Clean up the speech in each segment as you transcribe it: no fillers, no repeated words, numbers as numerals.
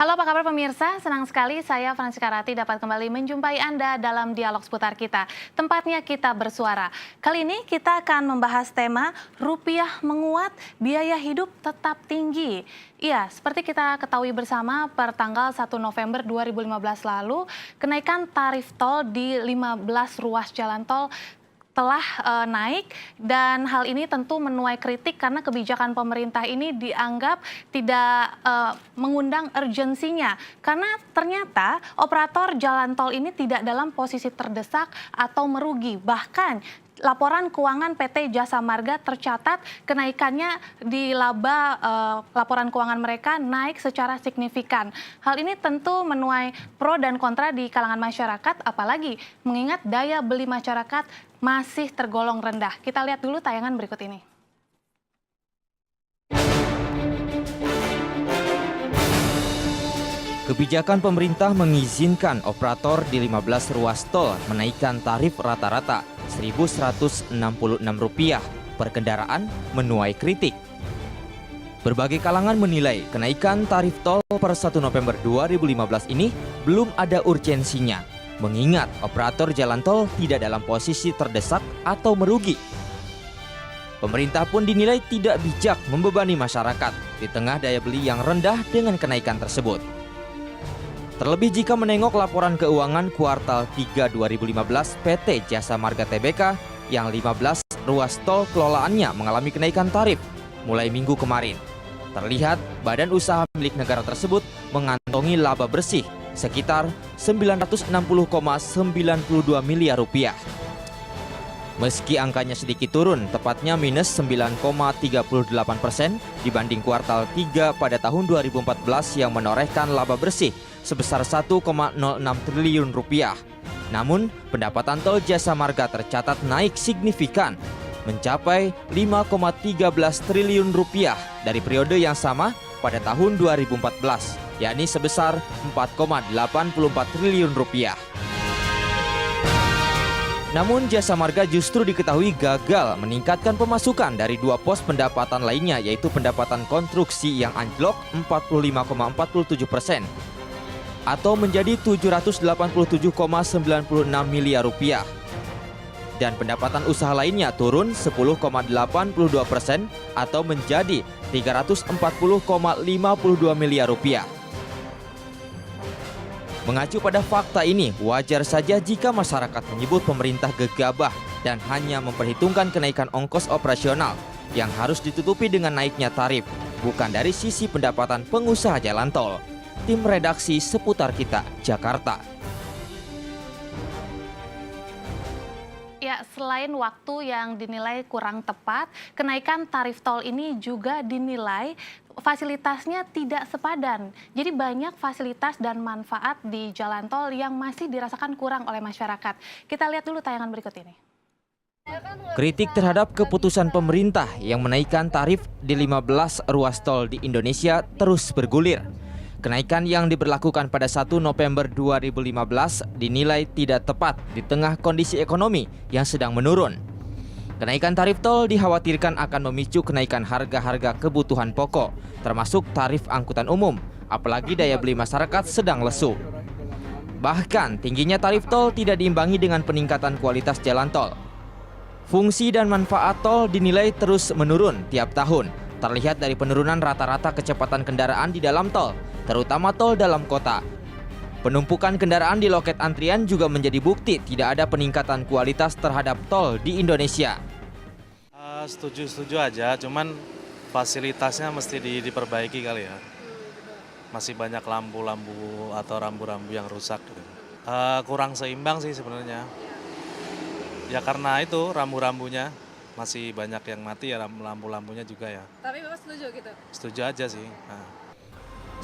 Halo, apa kabar pemirsa? Senang sekali saya Francisca Rati dapat kembali menjumpai Anda dalam dialog seputar kita. Tempatnya kita bersuara. Kali ini kita akan membahas tema rupiah menguat, biaya hidup tetap tinggi. Iya, seperti kita ketahui bersama per tanggal 1 November 2015 lalu, kenaikan tarif tol di 15 ruas jalan tol telah naik, dan hal ini tentu menuai kritik karena kebijakan pemerintah ini dianggap tidak mengundang urgensinya. Karena ternyata operator jalan tol ini tidak dalam posisi terdesak atau merugi. Bahkan laporan keuangan PT Jasa Marga tercatat kenaikannya di laba laporan keuangan mereka naik secara signifikan. Hal ini tentu menuai pro dan kontra di kalangan masyarakat, apalagi mengingat daya beli masyarakat masih tergolong rendah. Kita lihat dulu tayangan berikut ini. Kebijakan pemerintah mengizinkan operator di 15 ruas tol menaikkan tarif rata-rata Rp1.166 per kendaraan menuai kritik. Berbagai kalangan menilai kenaikan tarif tol per 1 November 2015 ini belum ada urgensinya, mengingat operator jalan tol tidak dalam posisi terdesak atau merugi. Pemerintah pun dinilai tidak bijak membebani masyarakat di tengah daya beli yang rendah dengan kenaikan tersebut. Terlebih jika menengok laporan keuangan kuartal 3 2015 PT Jasa Marga Tbk yang 15 ruas tol kelolaannya mengalami kenaikan tarif mulai minggu kemarin. Terlihat badan usaha milik negara tersebut mengantongi laba bersih sekitar Rp960,92 miliar. Meski angkanya sedikit turun, tepatnya minus 9,38% dibanding kuartal 3 pada tahun 2014 yang menorehkan laba bersih sebesar Rp1,06 triliun. Namun, pendapatan tol Jasa Marga tercatat naik signifikan, mencapai Rp5,13 triliun dari periode yang sama pada tahun 2014, yakni sebesar Rp4,84 triliun. Namun Jasa Marga justru diketahui gagal meningkatkan pemasukan dari dua pos pendapatan lainnya, yaitu pendapatan konstruksi yang anjlok 45,47% atau menjadi Rp787,96 miliar, dan pendapatan usaha lainnya turun 10,82% atau menjadi Rp340,52 miliar. Mengacu pada fakta ini, wajar saja jika masyarakat menyebut pemerintah gegabah dan hanya memperhitungkan kenaikan ongkos operasional yang harus ditutupi dengan naiknya tarif, bukan dari sisi pendapatan pengusaha jalan tol. Tim redaksi Seputar Kita, Jakarta. Ya, selain waktu yang dinilai kurang tepat, kenaikan tarif tol ini juga dinilai fasilitasnya tidak sepadan. Jadi banyak fasilitas dan manfaat di jalan tol yang masih dirasakan kurang oleh masyarakat. Kita lihat dulu tayangan berikut ini. Kritik terhadap keputusan pemerintah yang menaikkan tarif di 15 ruas tol di Indonesia terus bergulir. Kenaikan yang diberlakukan pada 1 November 2015 dinilai tidak tepat di tengah kondisi ekonomi yang sedang menurun. Kenaikan tarif tol dikhawatirkan akan memicu kenaikan harga-harga kebutuhan pokok, termasuk tarif angkutan umum, apalagi daya beli masyarakat sedang lesu. Bahkan tingginya tarif tol tidak diimbangi dengan peningkatan kualitas jalan tol. Fungsi dan manfaat tol dinilai terus menurun tiap tahun, terlihat dari penurunan rata-rata kecepatan kendaraan di dalam tol, terutama tol dalam kota. Penumpukan kendaraan di loket antrian juga menjadi bukti tidak ada peningkatan kualitas terhadap tol di Indonesia. Setuju aja, cuman fasilitasnya mesti diperbaiki kali ya. Masih banyak lampu-lampu atau rambu-rambu yang rusak gitu. Kurang seimbang sih sebenarnya. Ya karena itu rambu-rambunya masih banyak yang mati ya, lampu-lampunya juga ya. Tapi Bapak setuju gitu? Setuju aja sih.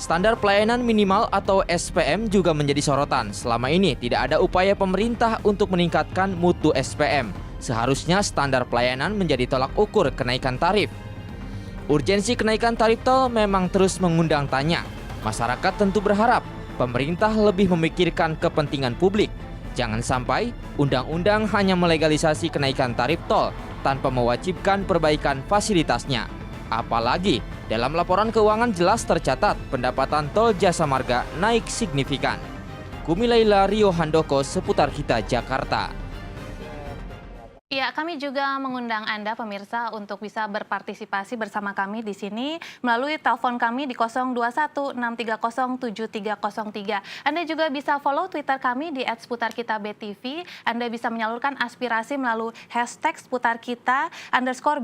Standar pelayanan minimal atau SPM juga menjadi sorotan. Selama ini tidak ada upaya pemerintah untuk meningkatkan mutu SPM. Seharusnya standar pelayanan menjadi tolak ukur kenaikan tarif. Urgensi kenaikan tarif tol memang terus mengundang tanya. Masyarakat tentu berharap pemerintah lebih memikirkan kepentingan publik. Jangan sampai undang-undang hanya melegalisasi kenaikan tarif tol tanpa mewajibkan perbaikan fasilitasnya. Apalagi Dalam laporan keuangan jelas tercatat pendapatan tol Jasa Marga naik signifikan. Kumilaila Rio Handoko seputar kita Jakarta. Ya, kami juga mengundang Anda pemirsa untuk bisa berpartisipasi bersama kami di sini melalui telepon kami di 0216307303. Anda juga bisa follow Twitter kami di @seputarkitabtv. Anda bisa menyalurkan aspirasi melalui hashtag #seputarkita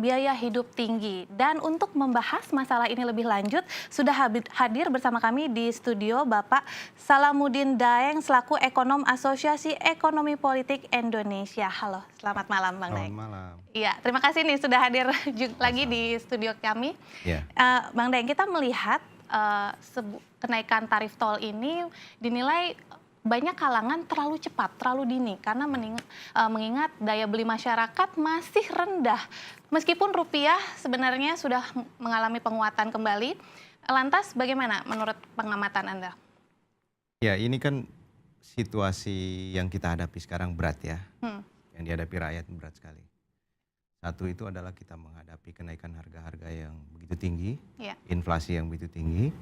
_biaya hidup tinggi. Dan untuk membahas masalah ini lebih lanjut, sudah hadir bersama kami di studio Bapak Salamuddin Daeng selaku Ekonom Asosiasi Ekonomi Politik Indonesia. Halo, selamat malam. Bang Daeng. Selamat malam. Iya, terima kasih nih sudah hadir lagi di studio kami. Ya. Bang Daeng, kita melihat kenaikan tarif tol ini dinilai banyak kalangan terlalu cepat, terlalu dini karena mengingat daya beli masyarakat masih rendah. Meskipun rupiah sebenarnya sudah mengalami penguatan kembali. Lantas bagaimana menurut pengamatan Anda? Ya, ini kan situasi yang kita hadapi sekarang berat ya. Yang dihadapi rakyat berat sekali. Satu itu adalah kita menghadapi kenaikan harga-harga yang begitu tinggi, Ya. inflasi yang begitu tinggi.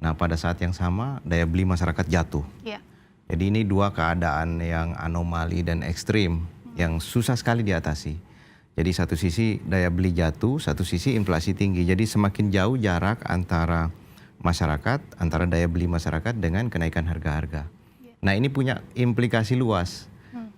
Nah, pada saat yang sama daya beli masyarakat jatuh. Ya. Jadi ini dua keadaan yang anomali dan ekstrim yang susah sekali diatasi. Jadi satu sisi daya beli jatuh, satu sisi inflasi tinggi. Jadi semakin jauh jarak antara masyarakat, antara daya beli masyarakat dengan kenaikan harga-harga. Nah, ini punya implikasi luas.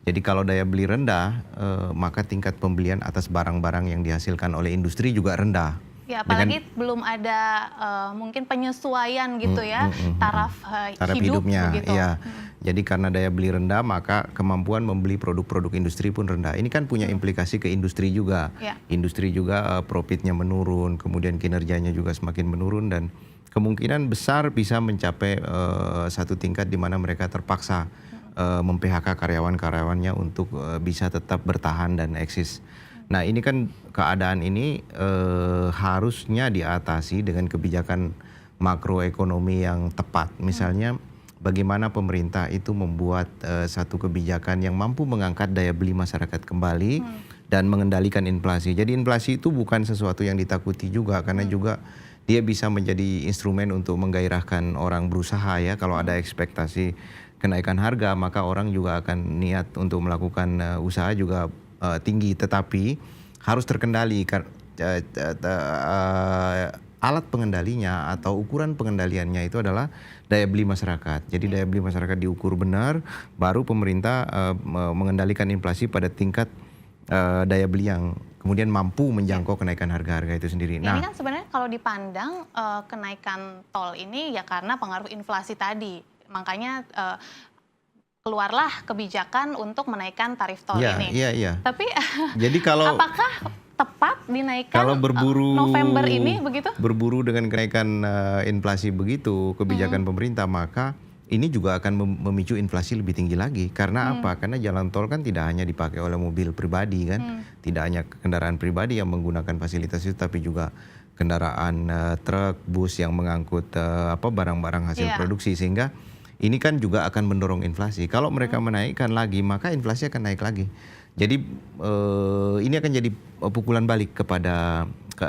Jadi kalau daya beli rendah, maka tingkat pembelian atas barang-barang yang dihasilkan oleh industri juga rendah. Ya, apalagi belum ada mungkin penyesuaian gitu ya, taraf hidupnya. Begitu. Ya. Jadi karena daya beli rendah, maka kemampuan membeli produk-produk industri pun rendah. Ini kan punya implikasi ke industri juga. Ya. Industri juga profitnya menurun, kemudian kinerjanya juga semakin menurun dan kemungkinan besar bisa mencapai satu tingkat di mana mereka terpaksa mem-PHK karyawan-karyawannya untuk bisa tetap bertahan dan eksis. Nah, ini kan keadaan ini harusnya diatasi dengan kebijakan makroekonomi yang tepat. Misalnya bagaimana pemerintah itu membuat satu kebijakan yang mampu mengangkat daya beli masyarakat kembali dan mengendalikan inflasi. Jadi inflasi itu bukan sesuatu yang ditakuti juga karena juga dia bisa menjadi instrumen untuk menggairahkan orang berusaha ya. Kalau ada ekspektasi kenaikan harga, maka orang juga akan niat untuk melakukan usaha juga tinggi, tetapi harus terkendali. Alat pengendalinya atau ukuran pengendaliannya itu adalah daya beli masyarakat. Jadi daya beli masyarakat diukur benar, baru pemerintah mengendalikan inflasi pada tingkat daya beli yang kemudian mampu menjangkau kenaikan harga-harga itu sendiri. Ini kan sebenarnya kalau dipandang kenaikan tol ini ya karena pengaruh inflasi tadi. Makanya keluarlah kebijakan untuk menaikkan tarif tol ini. Iya. Tapi jadi kalau apakah tepat dinaikkan kalau berburu November ini begitu? Berburu dengan kenaikan inflasi begitu kebijakan pemerintah, maka ini juga akan memicu inflasi lebih tinggi lagi. Karena apa? Karena jalan tol kan tidak hanya dipakai oleh mobil pribadi kan, tidak hanya kendaraan pribadi yang menggunakan fasilitas itu, tapi juga kendaraan truk, bus yang mengangkut barang-barang hasil produksi, sehingga ini kan juga akan mendorong inflasi. Kalau mereka menaikkan lagi, maka inflasi akan naik lagi. Jadi ini akan jadi pukulan balik kepada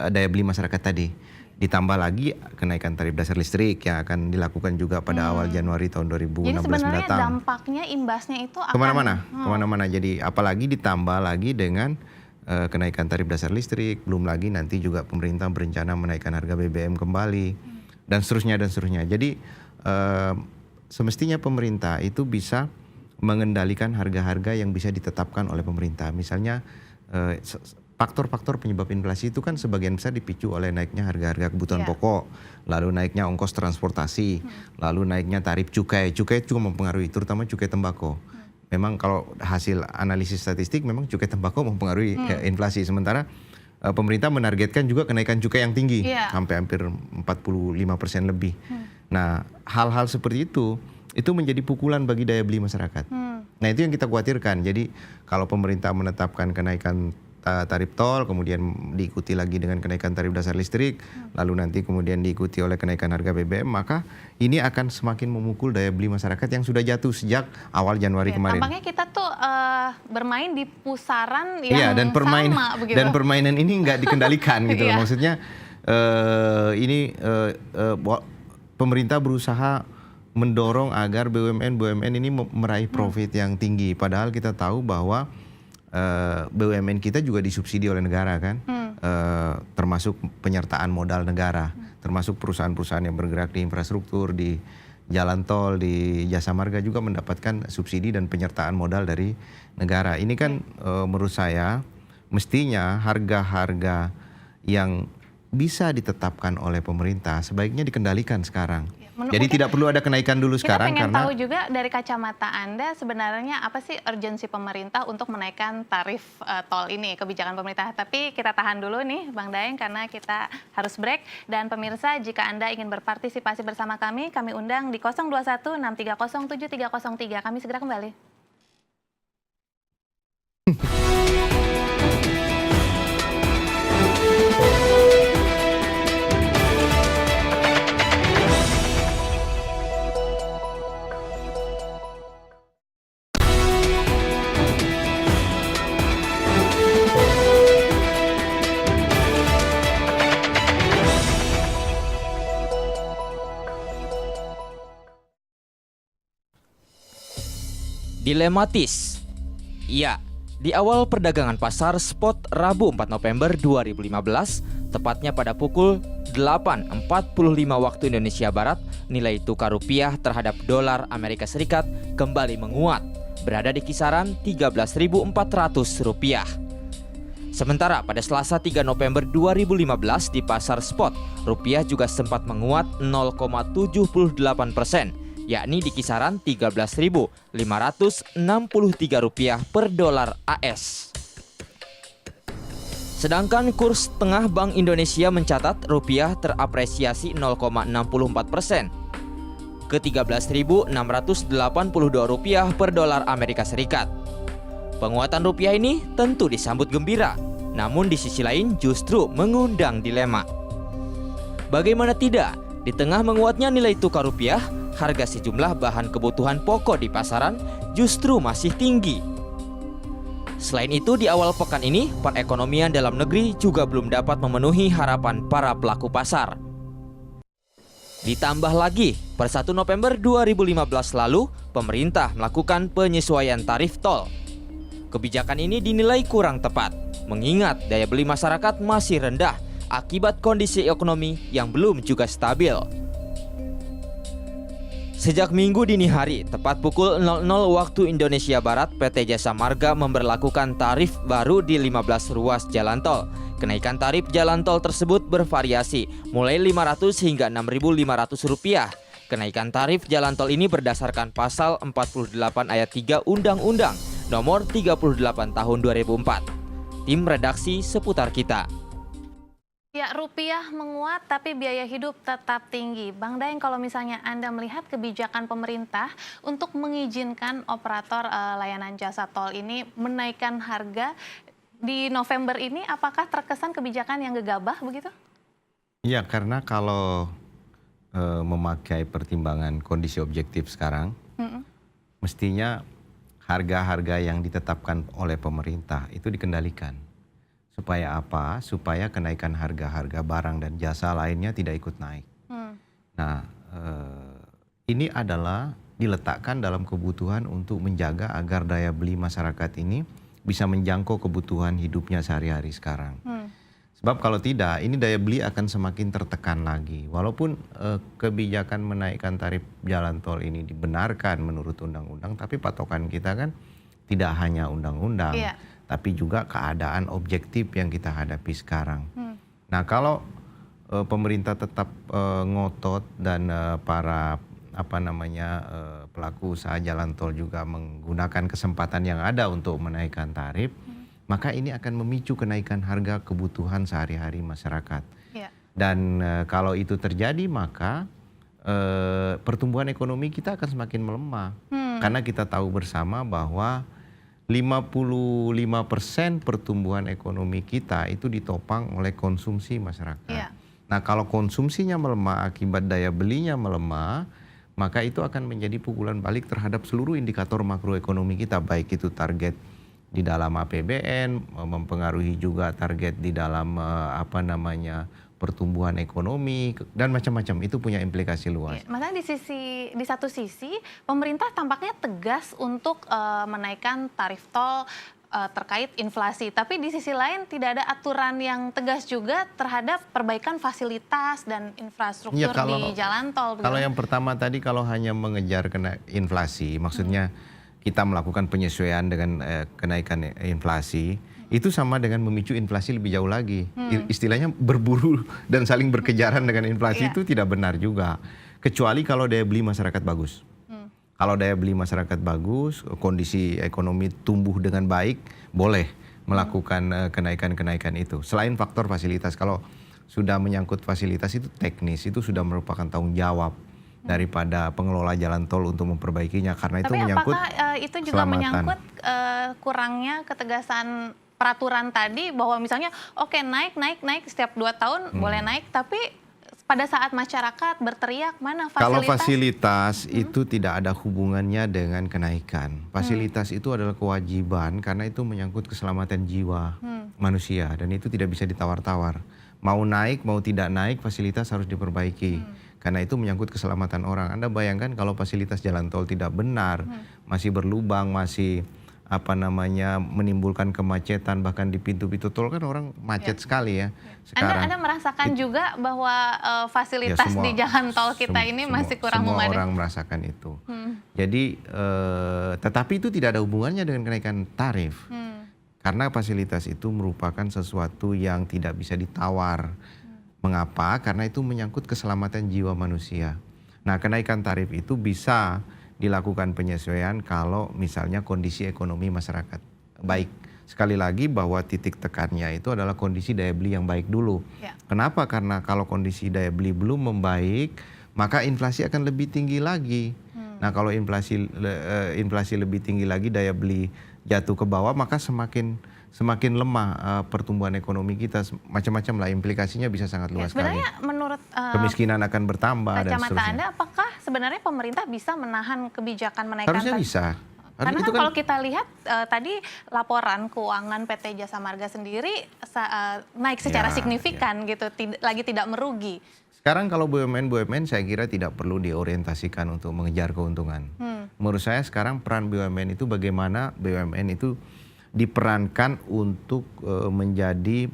daya beli masyarakat tadi. Ditambah lagi kenaikan tarif dasar listrik yang akan dilakukan juga pada awal Januari tahun 2016 Jadi sebenarnya mendatang. dampaknya, imbasnya itu akan Kemana-mana. Jadi apalagi ditambah lagi dengan kenaikan tarif dasar listrik, belum lagi nanti juga pemerintah berencana menaikkan harga BBM kembali, dan seterusnya. Jadi semestinya pemerintah itu bisa mengendalikan harga-harga yang bisa ditetapkan oleh pemerintah. Misalnya faktor-faktor penyebab inflasi itu kan sebagian besar dipicu oleh naiknya harga-harga kebutuhan pokok, lalu naiknya ongkos transportasi, lalu naiknya tarif cukai. Cukai juga mempengaruhi, terutama cukai tembakau. Memang kalau hasil analisis statistik memang cukai tembakau mempengaruhi inflasi. Sementara pemerintah menargetkan juga kenaikan cukai yang tinggi, sampai hampir 45% lebih. Nah, hal-hal seperti itu menjadi pukulan bagi daya beli masyarakat. Nah, itu yang kita khawatirkan. Jadi kalau pemerintah menetapkan kenaikan tarif tol, kemudian diikuti lagi dengan kenaikan tarif dasar listrik, lalu nanti kemudian diikuti oleh kenaikan harga BBM, maka ini akan semakin memukul daya beli masyarakat yang sudah jatuh sejak awal Januari kemarin. Tampaknya kita tuh bermain di pusaran yang dan sama begitu. Dan permainan ini nggak dikendalikan gitu. Maksudnya pemerintah berusaha mendorong agar BUMN ini meraih profit yang tinggi. Padahal kita tahu bahwa BUMN kita juga disubsidi oleh negara kan, termasuk penyertaan modal negara, termasuk perusahaan-perusahaan yang bergerak di infrastruktur, di jalan tol, di jasa marga juga mendapatkan subsidi dan penyertaan modal dari negara. Ini kan menurut saya mestinya harga-harga yang bisa ditetapkan oleh pemerintah sebaiknya dikendalikan sekarang. Jadi tidak perlu ada kenaikan dulu sekarang kita pengen karena tahu juga dari kacamata Anda sebenarnya apa sih urgensi pemerintah untuk menaikkan tarif tol ini, kebijakan pemerintah. Tapi kita tahan dulu nih Bang Daeng karena kita harus break. Dan pemirsa, jika Anda ingin berpartisipasi bersama kami undang di 021 630 7303. Kami segera kembali. Dilematis. Ya, di awal perdagangan pasar spot Rabu 4 November 2015, tepatnya pada pukul 8.45 waktu Indonesia Barat, nilai tukar rupiah terhadap dolar Amerika Serikat kembali menguat, berada di kisaran 13.400 rupiah. Sementara pada Selasa 3 November 2015 di pasar spot, rupiah juga sempat menguat 0,78%, yakni di kisaran Rp13.563 per dolar AS. Sedangkan kurs tengah Bank Indonesia mencatat rupiah terapresiasi 0,64% ke Rp13.682 per dolar Amerika Serikat. Penguatan rupiah ini tentu disambut gembira, namun di sisi lain justru mengundang dilema. Bagaimana tidak, di tengah menguatnya nilai tukar rupiah, harga sejumlah bahan kebutuhan pokok di pasaran justru masih tinggi. Selain itu, di awal pekan ini, perekonomian dalam negeri juga belum dapat memenuhi harapan para pelaku pasar. Ditambah lagi, per 1 November 2015 lalu, pemerintah melakukan penyesuaian tarif tol. Kebijakan ini dinilai kurang tepat, mengingat daya beli masyarakat masih rendah akibat kondisi ekonomi yang belum juga stabil. Sejak Minggu dini hari, tepat pukul 00 waktu Indonesia Barat, PT Jasa Marga memberlakukan tarif baru di 15 ruas jalan tol. Kenaikan tarif jalan tol tersebut bervariasi, mulai Rp500 hingga Rp6.500. Kenaikan tarif jalan tol ini berdasarkan pasal 48 ayat 3 Undang-Undang Nomor 38 Tahun 2004. Tim redaksi Seputar Kita. Ya, rupiah menguat tapi biaya hidup tetap tinggi. Bang Daeng, kalau misalnya Anda melihat kebijakan pemerintah untuk mengizinkan operator layanan jasa tol ini menaikkan harga di November ini, apakah terkesan kebijakan yang gegabah begitu? Iya, karena kalau memakai pertimbangan kondisi objektif sekarang, mestinya harga-harga yang ditetapkan oleh pemerintah itu dikendalikan. Supaya apa? Supaya kenaikan harga-harga barang dan jasa lainnya tidak ikut naik. Nah, ini adalah diletakkan dalam kebutuhan untuk menjaga agar daya beli masyarakat ini bisa menjangkau kebutuhan hidupnya sehari-hari sekarang. Sebab kalau tidak, ini daya beli akan semakin tertekan lagi. Walaupun kebijakan menaikkan tarif jalan tol ini dibenarkan menurut undang-undang, tapi patokan kita kan tidak hanya undang-undang. Iya. Tapi juga keadaan objektif yang kita hadapi sekarang. Nah, kalau pemerintah tetap ngotot dan para pelaku usaha jalan tol juga menggunakan kesempatan yang ada untuk menaikkan tarif, maka ini akan memicu kenaikan harga kebutuhan sehari-hari masyarakat. Yeah. Dan kalau itu terjadi, maka pertumbuhan ekonomi kita akan semakin melemah. Karena kita tahu bersama bahwa 55% pertumbuhan ekonomi kita itu ditopang oleh konsumsi masyarakat. Yeah. Nah, kalau konsumsinya melemah akibat daya belinya melemah, maka itu akan menjadi pukulan balik terhadap seluruh indikator makroekonomi kita, baik itu target di dalam APBN, mempengaruhi juga target di dalam pertumbuhan ekonomi, dan macam-macam. Itu punya implikasi luas. Makanya di satu sisi pemerintah tampaknya tegas untuk menaikkan tarif tol terkait inflasi, tapi di sisi lain tidak ada aturan yang tegas juga terhadap perbaikan fasilitas dan infrastruktur di jalan tol. Kalau yang pertama tadi, kalau hanya mengejar kena inflasi, maksudnya kita melakukan penyesuaian dengan kenaikan inflasi, itu sama dengan memicu inflasi lebih jauh lagi. Istilahnya berburu dan saling berkejaran dengan inflasi itu tidak benar juga. Kecuali kalau daya beli masyarakat bagus. Kalau daya beli masyarakat bagus, kondisi ekonomi tumbuh dengan baik, boleh melakukan kenaikan-kenaikan itu. Selain faktor fasilitas, kalau sudah menyangkut fasilitas itu teknis, itu sudah merupakan tanggung jawab daripada pengelola jalan tol untuk memperbaikinya, karena itu menyangkut apakah itu juga keselamatan. menyangkut kurangnya ketegasan peraturan tadi bahwa misalnya naik setiap 2 tahun boleh naik, tapi pada saat masyarakat berteriak mana fasilitas? Kalau fasilitas itu tidak ada hubungannya dengan kenaikan. Fasilitas itu adalah kewajiban karena itu menyangkut keselamatan jiwa manusia, dan itu tidak bisa ditawar-tawar. Mau naik mau tidak naik, fasilitas harus diperbaiki. Karena itu menyangkut keselamatan orang. Anda bayangkan kalau fasilitas jalan tol tidak benar, masih berlubang, masih menimbulkan kemacetan, bahkan di pintu-pintu tol kan orang macet sekali ya sekarang. Anda merasakan juga bahwa fasilitas di jalan tol kita ini masih kurang memadai? Semua orang merasakan itu. Jadi tetapi itu tidak ada hubungannya dengan kenaikan tarif. Karena fasilitas itu merupakan sesuatu yang tidak bisa ditawar. Mengapa? Karena itu menyangkut keselamatan jiwa manusia. Nah, kenaikan tarif itu bisa dilakukan penyesuaian kalau misalnya kondisi ekonomi masyarakat baik. Sekali lagi bahwa titik tekannya itu adalah kondisi daya beli yang baik dulu. Kenapa? Karena kalau kondisi daya beli belum membaik, maka inflasi akan lebih tinggi lagi. Nah, kalau inflasi lebih tinggi lagi, daya beli jatuh ke bawah, maka semakin lemah pertumbuhan ekonomi kita. Macam-macam lah, implikasinya bisa sangat luas sekali. Sebenarnya menurut kemiskinan akan bertambah dan kacamata seterusnya. Anda, apakah sebenarnya pemerintah bisa menahan kebijakan menaikkan Harusnya bisa. Karena itu kalau kita lihat tadi laporan keuangan PT Jasa Marga sendiri naik secara signifikan gitu, lagi tidak merugi. Sekarang kalau BUMN saya kira tidak perlu diorientasikan untuk mengejar keuntungan. Menurut saya sekarang peran BUMN itu bagaimana BUMN itu diperankan untuk menjadi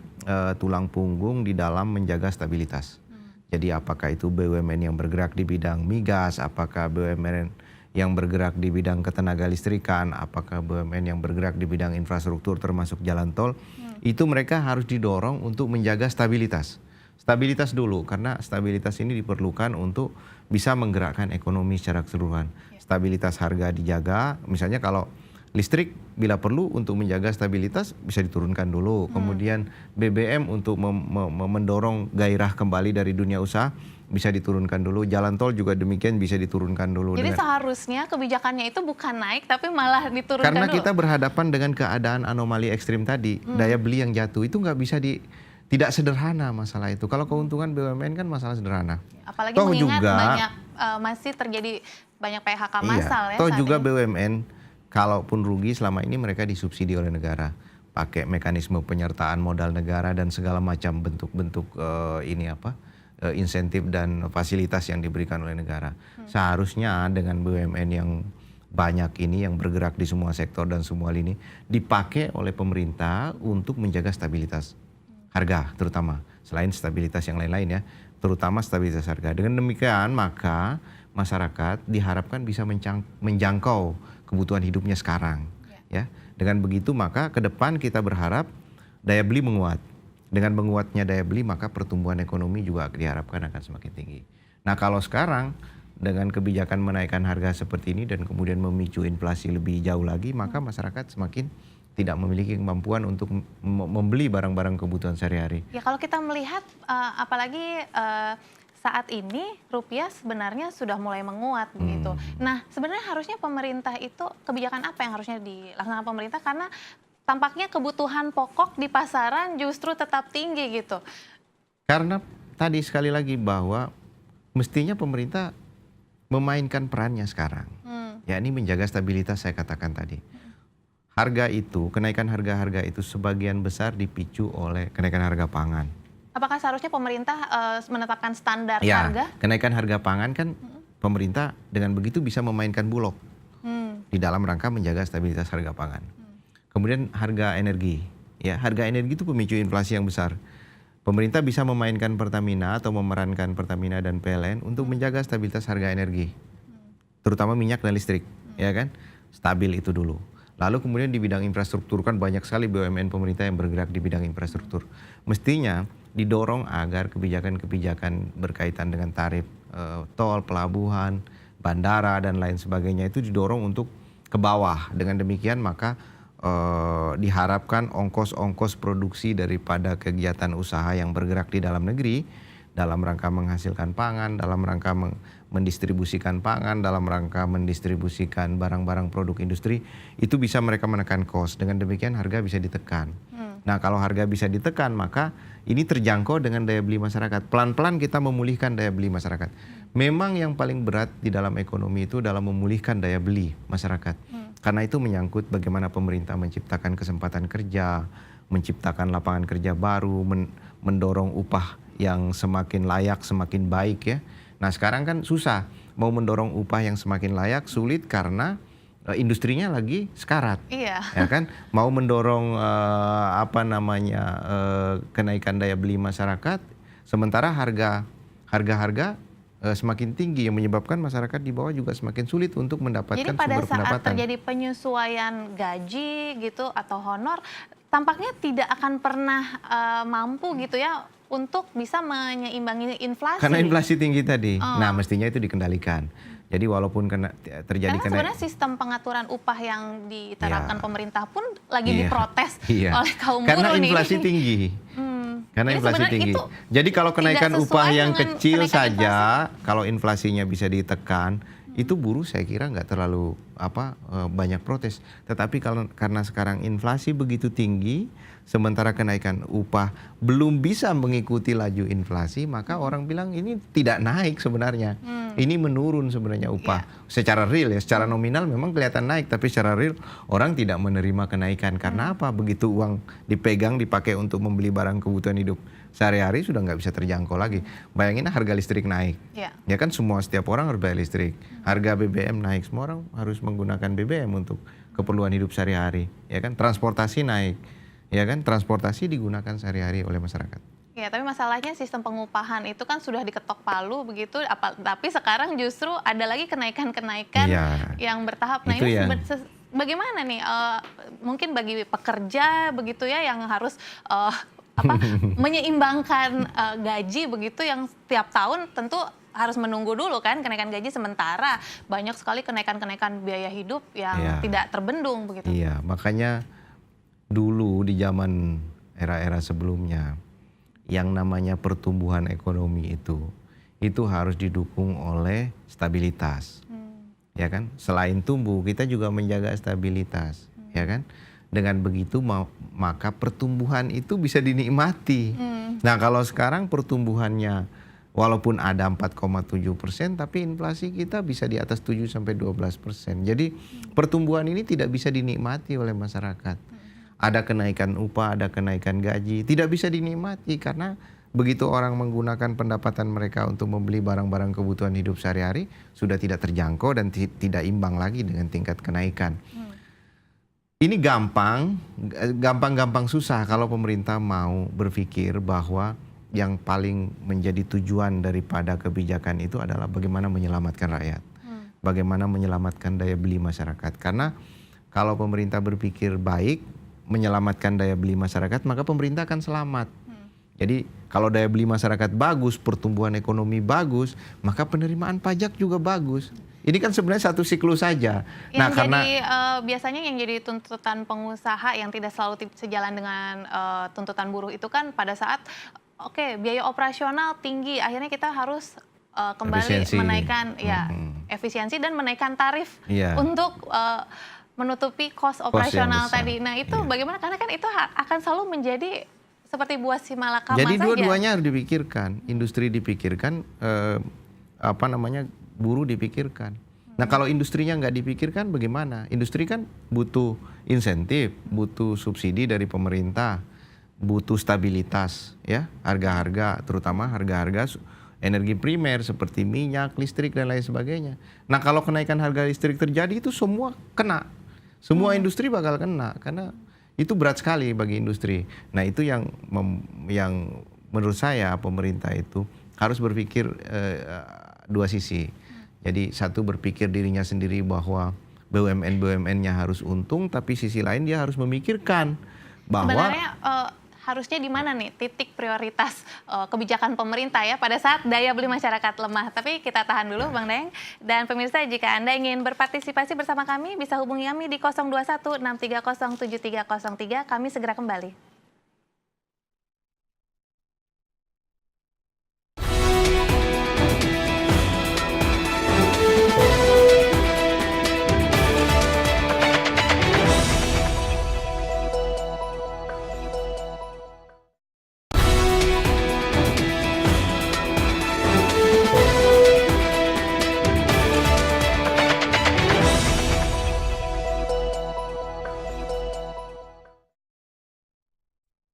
tulang punggung di dalam menjaga stabilitas. Jadi apakah itu BUMN yang bergerak di bidang migas, apakah BUMN yang bergerak di bidang ketenaga listrikan, apakah BUMN yang bergerak di bidang infrastruktur termasuk jalan tol, itu mereka harus didorong untuk menjaga stabilitas. Stabilitas dulu, karena stabilitas ini diperlukan untuk bisa menggerakkan ekonomi secara keseluruhan. Stabilitas harga dijaga, misalnya kalau listrik bila perlu untuk menjaga stabilitas bisa diturunkan dulu. Kemudian BBM untuk mendorong gairah kembali dari dunia usaha bisa diturunkan dulu. Jalan tol juga demikian bisa diturunkan dulu. Jadi seharusnya kebijakannya itu bukan naik tapi malah diturunkan karena dulu. kita berhadapan dengan keadaan anomali ekstrim tadi, daya beli yang jatuh itu nggak bisa tidak sederhana masalah itu. Kalau keuntungan BUMN kan masalah sederhana. Apalagi mengingat banyak masih terjadi banyak PHK massal ya. Toh juga ini. BUMN kalaupun rugi selama ini mereka disubsidi oleh negara, pakai mekanisme penyertaan modal negara dan segala macam bentuk-bentuk insentif dan fasilitas yang diberikan oleh negara. Seharusnya dengan BUMN yang banyak ini yang bergerak di semua sektor dan semua lini dipakai oleh pemerintah untuk menjaga stabilitas harga, terutama selain stabilitas yang lain-lain ya, terutama stabilitas harga. Dengan demikian maka masyarakat diharapkan bisa menjangkau kebutuhan hidupnya sekarang. Ya, dengan begitu maka ke depan kita berharap daya beli menguat. Dengan menguatnya daya beli maka pertumbuhan ekonomi juga diharapkan akan semakin tinggi. Nah, kalau sekarang dengan kebijakan menaikkan harga seperti ini dan kemudian memicu inflasi lebih jauh lagi, maka masyarakat semakin tidak memiliki kemampuan untuk membeli barang-barang kebutuhan sehari-hari. Ya, kalau kita melihat apalagi saat ini rupiah sebenarnya sudah mulai menguat begitu. Nah, sebenarnya harusnya pemerintah itu kebijakan apa yang harusnya dilaksanakan pemerintah, karena tampaknya kebutuhan pokok di pasaran justru tetap tinggi gitu. Karena tadi sekali lagi bahwa mestinya pemerintah memainkan perannya sekarang. Yakni menjaga stabilitas saya katakan tadi. Harga itu, kenaikan harga-harga itu sebagian besar dipicu oleh kenaikan harga pangan. Apakah seharusnya pemerintah menetapkan standar Ya, harga? kenaikan harga pangan kan pemerintah dengan begitu bisa memainkan bulog di dalam rangka menjaga stabilitas harga pangan. Kemudian harga energi, ya harga energi itu pemicu inflasi yang besar. Pemerintah bisa memainkan Pertamina atau memerankan Pertamina dan PLN untuk menjaga stabilitas harga energi, terutama minyak dan listrik, ya kan, stabil itu dulu. Lalu kemudian di bidang infrastruktur kan banyak sekali BUMN pemerintah yang bergerak di bidang infrastruktur. Mestinya didorong agar kebijakan-kebijakan berkaitan dengan tarif tol, pelabuhan, bandara dan lain sebagainya itu didorong untuk ke bawah. Dengan demikian maka diharapkan ongkos-ongkos produksi daripada kegiatan usaha yang bergerak di dalam negeri dalam rangka menghasilkan pangan, dalam rangka mendistribusikan pangan, dalam rangka mendistribusikan barang-barang produk industri, itu bisa mereka menekan kos. Dengan demikian harga bisa ditekan. Nah, kalau harga bisa ditekan, maka ini terjangkau dengan daya beli masyarakat. Pelan-pelan kita memulihkan daya beli masyarakat. Memang yang paling berat di dalam ekonomi itu dalam memulihkan daya beli masyarakat. Karena itu menyangkut bagaimana pemerintah menciptakan kesempatan kerja, menciptakan lapangan kerja baru, mendorong upah yang semakin layak, semakin baik ya. Nah, sekarang kan susah mau mendorong upah yang semakin layak, sulit karena industrinya lagi sekarat. Iya. Ya kan? Mau mendorong kenaikan daya beli masyarakat, sementara harga semakin tinggi yang menyebabkan masyarakat di bawah juga semakin sulit untuk mendapatkan Jadi pada sumber saat pendapatan. terjadi penyesuaian gaji gitu atau honor, tampaknya tidak akan pernah mampu gitu ya untuk bisa menyeimbangi inflasi. Karena inflasi tinggi tadi. Nah, mestinya itu dikendalikan. Jadi walaupun terjadi Karena sebenarnya sistem pengaturan upah yang diterapkan Ya. pemerintah pun lagi Iya. diprotes Iya. oleh kaum buruh Karena nih. inflasi tinggi. Karena Jadi inflasi sebenarnya tinggi. itu Jadi kalau kenaikan tidak upah sesuai yang dengan kecil kenaikan saja, kalau inflasinya bisa ditekan, itu buruh saya kira nggak terlalu banyak protes. Tetapi karena sekarang inflasi begitu tinggi, sementara kenaikan upah belum bisa mengikuti laju inflasi, maka orang bilang ini tidak naik sebenarnya. Ini menurun sebenarnya upah. Secara real ya, secara nominal memang kelihatan naik, tapi secara real orang tidak menerima kenaikan. Karena apa? Begitu uang dipegang dipakai untuk membeli barang kebutuhan hidup sehari-hari sudah nggak bisa terjangkau lagi. Bayangin harga listrik naik. Ya kan setiap orang harus bayar listrik. Harga BBM naik, semua orang harus menggunakan BBM untuk keperluan hidup sehari-hari. Ya kan transportasi naik. Ya kan transportasi digunakan sehari-hari oleh masyarakat. Ya, tapi masalahnya sistem pengupahan itu kan sudah diketok palu begitu, tapi sekarang justru ada lagi kenaikan-kenaikan yang bertahap. Nah, Itu ini ya. bagaimana nih? Mungkin bagi pekerja begitu ya yang harus menyeimbangkan gaji begitu yang setiap tahun tentu harus menunggu dulu kan kenaikan gaji, sementara banyak sekali kenaikan-kenaikan biaya hidup yang tidak terbendung begitu. Iya, makanya dulu di zaman era-era sebelumnya yang namanya pertumbuhan ekonomi itu harus didukung oleh stabilitas. Ya kan? Selain tumbuh, kita juga menjaga stabilitas, ya kan? Dengan begitu maka pertumbuhan itu bisa dinikmati. Nah, kalau sekarang pertumbuhannya walaupun ada 4,7%, tapi inflasi kita bisa di atas 7 sampai 12%. Jadi pertumbuhan ini tidak bisa dinikmati oleh masyarakat. Ada kenaikan upah, ada kenaikan gaji, tidak bisa dinikmati karena begitu orang menggunakan pendapatan mereka untuk membeli barang-barang kebutuhan hidup sehari-hari sudah tidak terjangkau dan tidak imbang lagi dengan tingkat kenaikan. Ini gampang susah kalau pemerintah mau berpikir bahwa yang paling menjadi tujuan daripada kebijakan itu adalah bagaimana menyelamatkan rakyat, bagaimana menyelamatkan daya beli masyarakat. Karena kalau pemerintah berpikir baik, menyelamatkan daya beli masyarakat, maka pemerintah akan selamat. Jadi kalau daya beli masyarakat bagus, pertumbuhan ekonomi bagus, maka penerimaan pajak juga bagus. Ini kan sebenarnya satu siklus saja. Biasanya yang jadi tuntutan pengusaha yang tidak selalu sejalan dengan tuntutan buruh itu kan pada saat biaya operasional tinggi, akhirnya kita harus kembali menaikkan efisiensi dan menaikkan tarif untuk menutupi kos operasional tadi. Nah itu bagaimana? Karena kan itu akan selalu menjadi seperti buah si malakama saja. Jadi dua-duanya harus dipikirkan. Industri dipikirkan, buruh dipikirkan. Nah kalau industrinya nggak dipikirkan bagaimana? Industri kan butuh insentif, butuh subsidi dari pemerintah. butuh stabilitas ya, harga-harga terutama harga-harga energi primer seperti minyak, listrik dan lain sebagainya. Nah, kalau kenaikan harga listrik terjadi itu semua kena. Semua industri bakal kena karena itu berat sekali bagi industri. Nah, itu yang menurut saya pemerintah itu harus berpikir dua sisi. Jadi satu berpikir dirinya sendiri bahwa BUMN-BUMN-nya harus untung, tapi sisi lain dia harus memikirkan bahwa Sebenarnya harusnya di mana nih titik prioritas kebijakan pemerintah ya pada saat daya beli masyarakat lemah. Tapi kita tahan dulu Bang Daeng. Dan pemirsa, jika Anda ingin berpartisipasi bersama kami bisa hubungi kami di 021-630-7303. Kami segera kembali.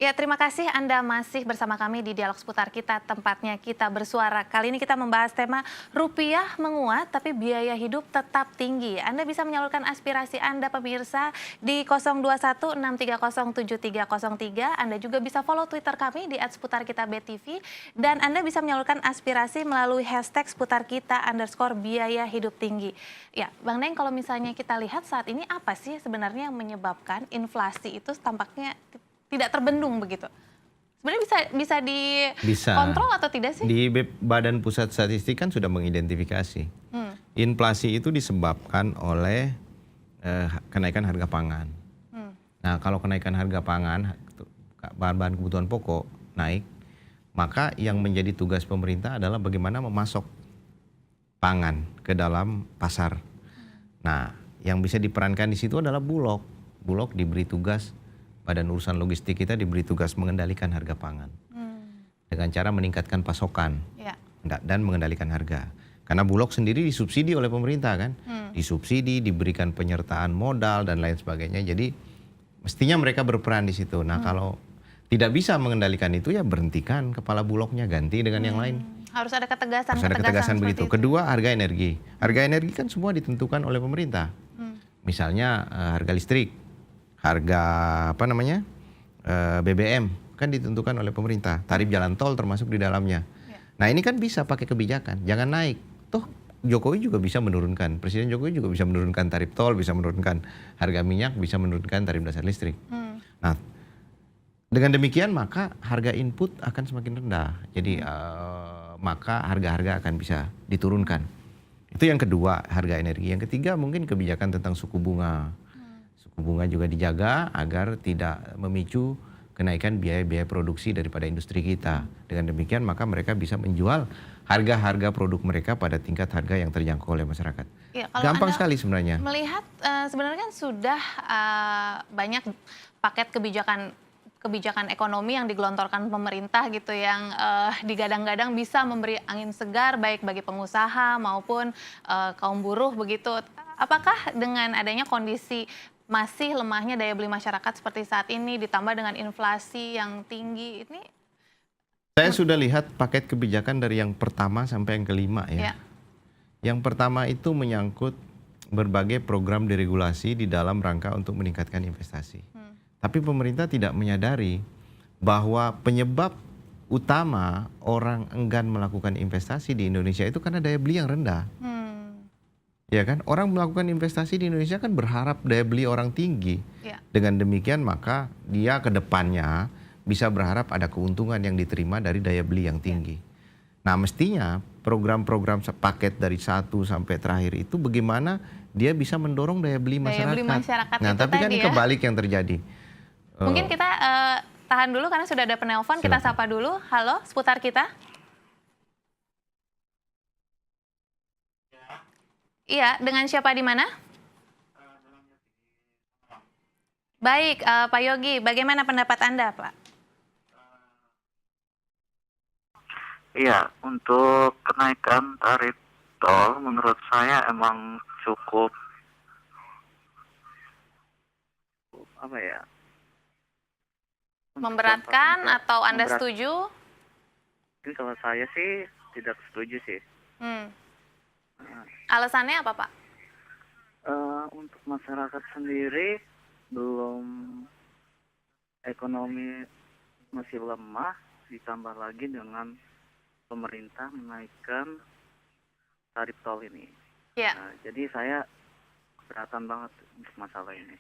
Ya, terima kasih Anda masih bersama kami di Dialog Seputar Kita, tempatnya kita bersuara. Kali ini kita membahas tema rupiah menguat tapi biaya hidup tetap tinggi. Anda bisa menyalurkan aspirasi Anda pemirsa di 021-630-7303. Anda juga bisa follow Twitter kami di @seputarkitabtv. Dan Anda bisa menyalurkan aspirasi melalui hashtag #seputarkita_biaya hidup tinggi. Ya, Bang Daeng, kalau misalnya kita lihat saat ini apa sih sebenarnya yang menyebabkan inflasi itu tampaknya tidak terbendung begitu? Sebenarnya bisa dikontrol atau tidak sih? Di Badan Pusat Statistik kan sudah mengidentifikasi. Inflasi itu disebabkan oleh kenaikan harga pangan. Nah, kalau kenaikan harga pangan, bahan-bahan kebutuhan pokok naik, maka yang menjadi tugas pemerintah adalah bagaimana memasok pangan ke dalam pasar. Nah, yang bisa diperankan di situ adalah Bulog. Bulog diberi tugas, Badan Urusan Logistik kita diberi tugas mengendalikan harga pangan dengan cara meningkatkan pasokan dan mengendalikan harga. Karena Bulog sendiri disubsidi oleh pemerintah kan, disubsidi, diberikan penyertaan modal dan lain sebagainya. Jadi mestinya mereka berperan di situ. Nah, kalau tidak bisa mengendalikan itu ya berhentikan kepala Bulognya, ganti dengan yang lain. Harus ada ketegasan. Harus ada ketegasan begitu. Kedua, harga energi. Harga energi kan semua ditentukan oleh pemerintah. Misalnya harga listrik, harga BBM kan ditentukan oleh pemerintah, tarif jalan tol termasuk di dalamnya. Nah, ini kan bisa pakai kebijakan, jangan naik. Toh Jokowi juga bisa menurunkan, Presiden Jokowi juga bisa menurunkan tarif tol, bisa menurunkan harga minyak, bisa menurunkan tarif dasar listrik. Nah, dengan demikian maka harga input akan semakin rendah. Jadi maka harga-harga akan bisa diturunkan. Itu yang kedua, harga energi. Yang ketiga mungkin kebijakan tentang suku bunga. Bunga juga dijaga agar tidak memicu kenaikan biaya-biaya produksi daripada industri kita. Dengan demikian maka mereka bisa menjual harga-harga produk mereka pada tingkat harga yang terjangkau oleh masyarakat. Ya, kalau gampang Anda sekali sebenarnya. Melihat sebenarnya kan sudah banyak paket kebijakan ekonomi yang digelontorkan pemerintah gitu yang digadang-gadang bisa memberi angin segar baik bagi pengusaha maupun kaum buruh begitu. Apakah dengan adanya kondisi masih lemahnya daya beli masyarakat seperti saat ini ditambah dengan inflasi yang tinggi ini? Saya sudah lihat paket kebijakan dari yang pertama sampai yang kelima ya. Yang pertama itu menyangkut berbagai program deregulasi di dalam rangka untuk meningkatkan investasi. Tapi pemerintah tidak menyadari bahwa penyebab utama orang enggan melakukan investasi di Indonesia itu karena daya beli yang rendah. Ya kan, orang melakukan investasi di Indonesia kan berharap daya beli orang tinggi. Dengan demikian maka dia ke depannya bisa berharap ada keuntungan yang diterima dari daya beli yang tinggi. Nah, mestinya program-program paket dari 1 sampai terakhir itu bagaimana dia bisa mendorong daya beli masyarakat. Daya beli masyarakat Nah, itu tapi kan tadi kebalik yang terjadi. Mungkin kita tahan dulu karena sudah ada penelpon, kita sapa dulu. Halo, seputar kita. Iya, dengan siapa di mana? Baik, Pak Yogi, bagaimana pendapat Anda, Pak? Iya, untuk kenaikan tarif tol menurut saya emang cukup Memberatkan juga atau Anda memberat. setuju? Mungkin kalau saya sih tidak setuju sih. Hmm. Nah, Alasannya apa, Pak? untuk masyarakat sendiri belum, ekonomi masih lemah, ditambah lagi dengan pemerintah menaikkan tarif tol ini. Ya. Nah, jadi saya keberatan banget untuk masalah ini.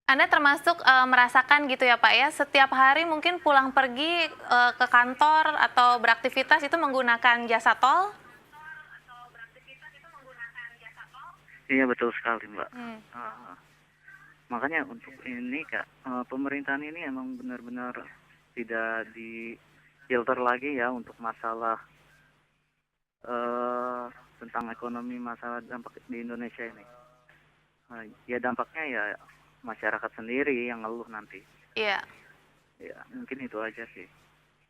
Anda termasuk merasakan gitu ya Pak ya, setiap hari mungkin pulang pergi ke kantor atau beraktivitas itu menggunakan jasa tol? Iya betul sekali Mbak. Hmm. Makanya untuk ini Kak, pemerintahan ini emang benar-benar tidak di filter lagi ya untuk masalah tentang ekonomi, masalah dampak di Indonesia ini. Ya dampaknya ya masyarakat sendiri yang ngeluh nanti. Iya. Ya mungkin itu aja sih.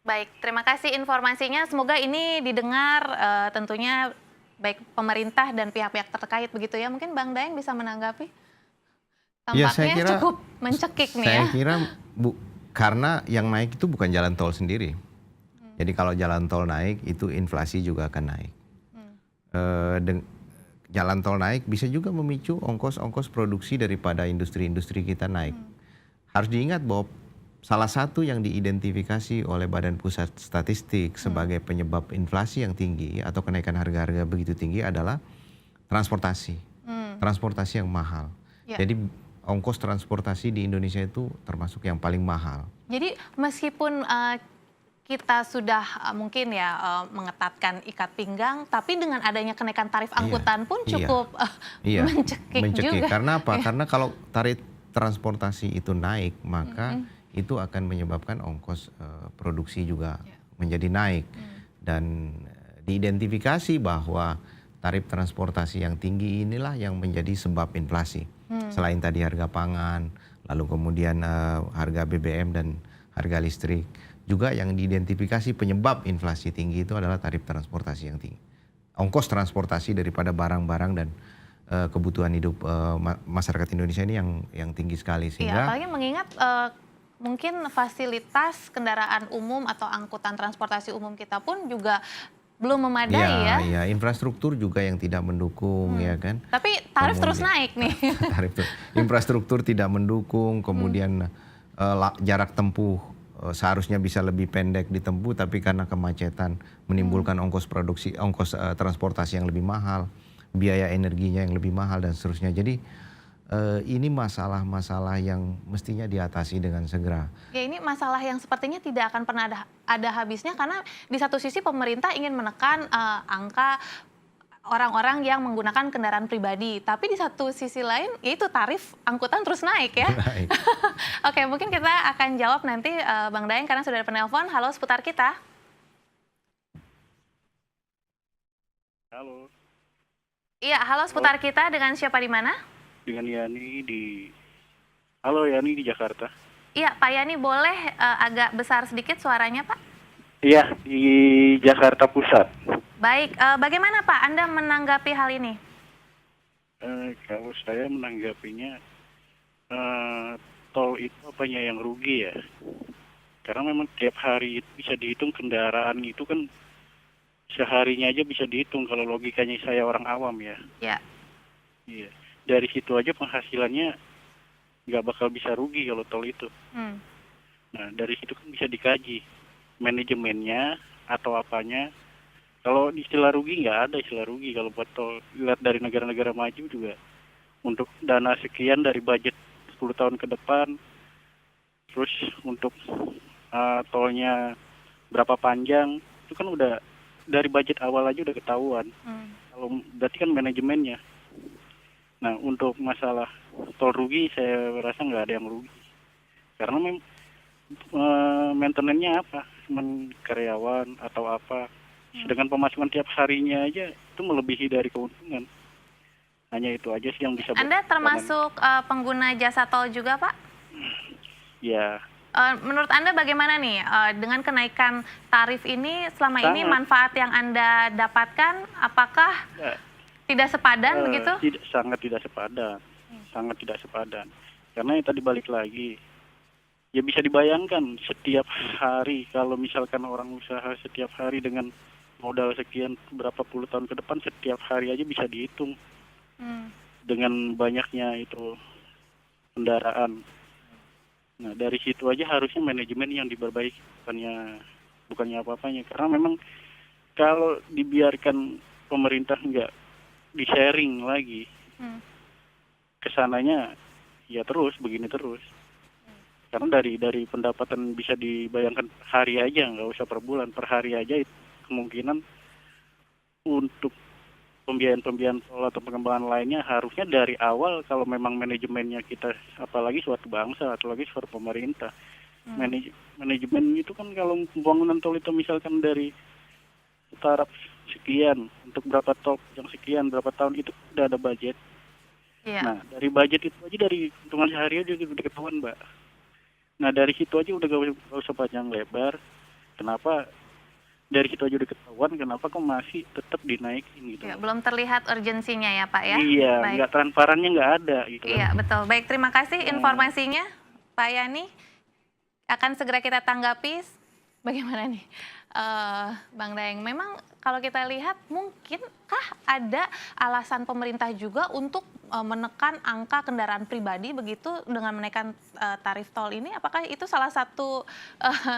Baik, terima kasih informasinya. Semoga ini didengar tentunya baik pemerintah dan pihak-pihak terkait begitu ya. Mungkin Bang Daeng bisa menanggapi. Ya, Tampaknya saya kira- cukup mencekik nih ya. Saya kira karena yang naik itu bukan jalan tol sendiri. Jadi kalau jalan tol naik itu inflasi juga akan naik. Jalan tol naik bisa juga memicu ongkos-ongkos produksi daripada industri-industri kita naik. Harus diingat bahwa salah satu yang diidentifikasi oleh Badan Pusat Statistik sebagai penyebab inflasi yang tinggi atau kenaikan harga-harga begitu tinggi adalah transportasi. Transportasi yang mahal. Ya. Jadi ongkos transportasi di Indonesia itu termasuk yang paling mahal. Jadi meskipun kita sudah mungkin ya mengetatkan ikat pinggang, tapi dengan adanya kenaikan tarif angkutan pun cukup mencekik juga. Karena apa? Karena kalau tarif transportasi itu naik, maka itu akan menyebabkan ongkos produksi juga menjadi naik. Dan diidentifikasi bahwa tarif transportasi yang tinggi inilah yang menjadi sebab inflasi. Selain tadi harga pangan, lalu kemudian harga BBM dan harga listrik. Juga yang diidentifikasi penyebab inflasi tinggi itu adalah tarif transportasi yang tinggi. Ongkos transportasi daripada barang-barang dan kebutuhan hidup masyarakat Indonesia ini yang tinggi sekali. Iya, Sehingga apalagi mengingat mungkin fasilitas kendaraan umum atau angkutan transportasi umum kita pun juga belum memadai ya. Iya, infrastruktur juga yang tidak mendukung ya kan. Tapi tarif terus naik nih. Infrastruktur tidak mendukung, kemudian jarak tempuh seharusnya bisa lebih pendek ditempuh, tapi karena kemacetan menimbulkan ongkos produksi, ongkos transportasi yang lebih mahal, biaya energinya yang lebih mahal dan seterusnya. Jadi ini masalah-masalah yang mestinya diatasi dengan segera. Ya ini masalah yang sepertinya tidak akan pernah ada habisnya karena di satu sisi pemerintah ingin menekan angka orang-orang yang menggunakan kendaraan pribadi. Tapi di satu sisi lain yaitu tarif angkutan terus naik ya. Naik. Oke, mungkin kita akan jawab nanti Bang Daeng karena sudah ada penelpon. Halo seputar kita. Halo, Iya, halo seputar kita dengan siapa di mana? dengan Yani di... Halo, Yani di Jakarta. Iya, Pak Yani boleh agak besar sedikit suaranya Pak? Iya, di Jakarta Pusat. Baik, bagaimana Pak Anda menanggapi hal ini? Kalau saya menanggapinya, tol itu apanya yang rugi ya? Karena memang tiap hari itu bisa dihitung kendaraan itu kan seharinya aja bisa dihitung kalau logikanya saya orang awam ya. Ya. Iya. Dari situ aja penghasilannya nggak bakal bisa rugi kalau tol itu. Nah, dari situ kan bisa dikaji manajemennya atau apanya. Kalau istilah rugi nggak ada istilah rugi kalau buat tol. Lihat dari negara-negara maju juga untuk dana sekian dari budget 10 tahun ke depan, terus untuk tolnya berapa panjang itu kan udah dari budget awal aja udah ketahuan. Kalau berarti kan manajemennya. Nah, untuk masalah tol rugi saya rasa nggak ada yang rugi. Karena maintenance-nya apa? Cuman karyawan atau apa. Sedangkan pemasukan tiap harinya aja itu melebihi dari keuntungan. Hanya itu aja sih yang bisa. Anda termasuk pengguna jasa tol juga Pak? Ya. Menurut Anda bagaimana nih dengan kenaikan tarif ini selama ini manfaat yang Anda dapatkan apakah tidak sepadan begitu? Sangat tidak sepadan. Sangat tidak sepadan. Karena yang tadi balik lagi, Ya bisa dibayangkan setiap hari kalau misalkan orang usaha setiap hari dengan modal sekian berapa puluh tahun ke depan, setiap hari aja bisa dihitung dengan banyaknya itu kendaraan. Nah dari situ aja harusnya manajemen yang diperbaiki, bukannya apa-apanya. Karena memang kalau dibiarkan pemerintah nggak di-sharing lagi, kesananya ya terus begini terus. Karena dari pendapatan bisa dibayangkan hari aja, nggak usah per bulan, per hari aja itu kemungkinan untuk pembiayaan tol atau pengembangan lainnya harusnya dari awal kalau memang manajemennya kita, apalagi suatu bangsa, atau lagi suatu pemerintah. Manajemen itu kan kalau pembangunan tol itu misalkan dari taraf sekian, untuk berapa tol yang sekian, berapa tahun itu udah ada budget. Iya. Nah dari budget itu aja, dari hitungan sehari aja udah ketahuan, Mbak. Nah dari situ aja udah gak usah panjang lebar. Kenapa dari situ aja udah ketahuan, kenapa kok masih tetap dinaikin gitu? Ya, belum terlihat urgensinya ya Pak ya? Iya, Baik. nggak transparannya nggak ada gitu. Iya betul. Baik, terima kasih informasinya Pak Yani. Akan segera kita tanggapi. Bagaimana nih Bang Daeng? Memang kalau kita lihat mungkinkah ada alasan pemerintah juga untuk menekan angka kendaraan pribadi begitu dengan menaikkan tarif tol ini? Apakah itu salah satu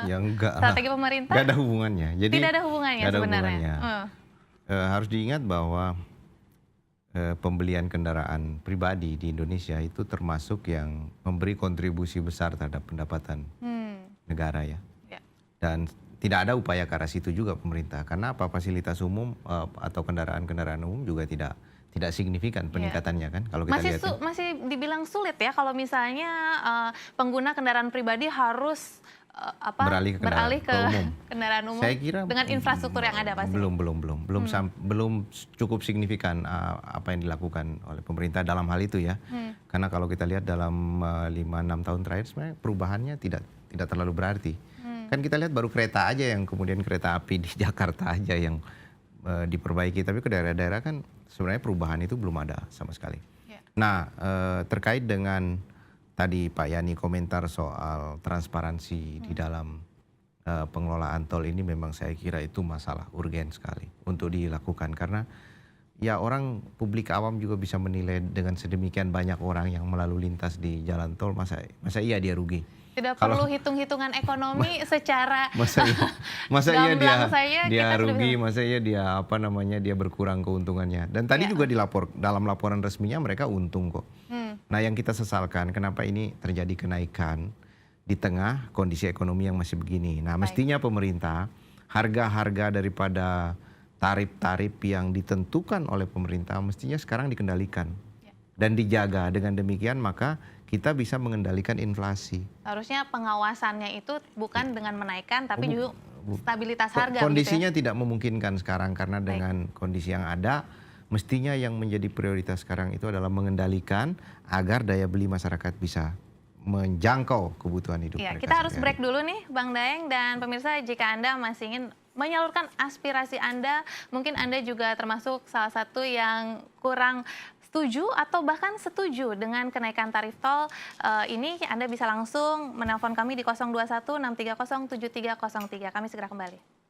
Ya enggak lah. strategi pemerintah? Nggak ada hubungannya. Jadi Tidak ada hubungannya nggak ada sebenarnya. hubungannya. Harus diingat bahwa pembelian kendaraan pribadi di Indonesia itu termasuk yang memberi kontribusi besar terhadap pendapatan negara ya. Ya. Dan tidak ada upaya ke arah situ juga pemerintah. Karena apa, fasilitas umum atau kendaraan-kendaraan umum juga tidak signifikan peningkatannya kan kalau kita lihat. Masih dibilang sulit ya kalau misalnya pengguna kendaraan pribadi harus beralih ke umum. kendaraan umum Saya kira dengan infrastruktur yang ada pasti. Belum cukup signifikan apa yang dilakukan oleh pemerintah dalam hal itu ya. Karena kalau kita lihat dalam 5-6 tahun terakhir sebenarnya perubahannya tidak terlalu berarti. Kan kita lihat baru kereta aja yang kemudian kereta api di Jakarta aja yang diperbaiki, tapi ke daerah-daerah kan sebenarnya perubahan itu belum ada sama sekali. Ya. Nah terkait dengan tadi Pak Yani komentar soal transparansi di dalam pengelolaan tol ini, memang saya kira itu masalah urgen sekali untuk dilakukan, karena ya orang publik awam juga bisa menilai dengan sedemikian banyak orang yang melalui lintas di jalan tol, masa iya dia rugi. Tidak perlu hitung-hitungan ekonomi secara masa iya dia kita rugi, masa iya dia berkurang keuntungannya. Dan tadi juga dalam laporan resminya mereka untung kok. Nah yang kita sesalkan kenapa ini terjadi kenaikan di tengah kondisi ekonomi yang masih begini. Nah mestinya pemerintah harga-harga daripada tarif-tarif yang ditentukan oleh pemerintah mestinya sekarang dikendalikan dan dijaga. Dengan demikian maka kita bisa mengendalikan inflasi. Harusnya pengawasannya itu bukan dengan menaikkan, tapi juga stabilitas harga. Kondisinya gitu ya? tidak memungkinkan sekarang karena dengan kondisi yang ada, mestinya yang menjadi prioritas sekarang itu adalah mengendalikan agar daya beli masyarakat bisa menjangkau kebutuhan hidup mereka. Kita harus break dulu nih Bang Daeng, dan pemirsa jika Anda masih ingin menyalurkan aspirasi Anda, mungkin Anda juga termasuk salah satu yang kurang setuju atau bahkan setuju dengan kenaikan tarif tol ini, Anda bisa langsung menelpon kami di 021 630 7303. Kami segera kembali.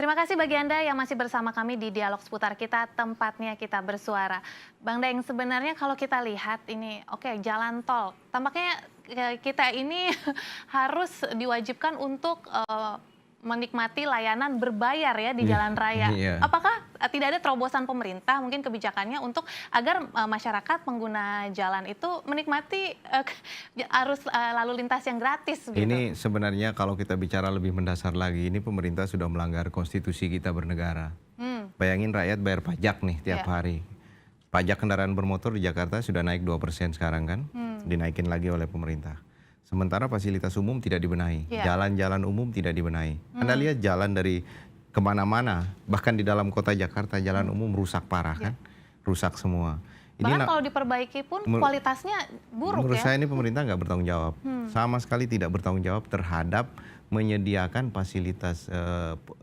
Terima kasih bagi Anda yang masih bersama kami di Dialog Seputar Kita, tempatnya kita bersuara. Bang Daeng, sebenarnya kalau kita lihat ini, jalan tol, tampaknya kita ini harus diwajibkan untuk menikmati layanan berbayar ya di jalan raya. Apakah tidak ada terobosan pemerintah mungkin kebijakannya untuk agar masyarakat pengguna jalan itu menikmati arus lalu lintas yang gratis? Gitu? Ini sebenarnya kalau kita bicara lebih mendasar lagi, ini pemerintah sudah melanggar konstitusi kita bernegara. Bayangin rakyat bayar pajak nih tiap hari. Pajak kendaraan bermotor di Jakarta sudah naik 2% sekarang kan, dinaikin lagi oleh pemerintah. Sementara fasilitas umum tidak dibenahi, Iya. jalan-jalan umum tidak dibenahi. Anda lihat jalan dari kemana-mana, bahkan di dalam kota Jakarta jalan umum rusak parah kan, rusak semua. Bahkan kalau diperbaiki pun kualitasnya buruk menurut ya. saya ini pemerintah nggak bertanggung jawab, sama sekali tidak bertanggung jawab terhadap menyediakan fasilitas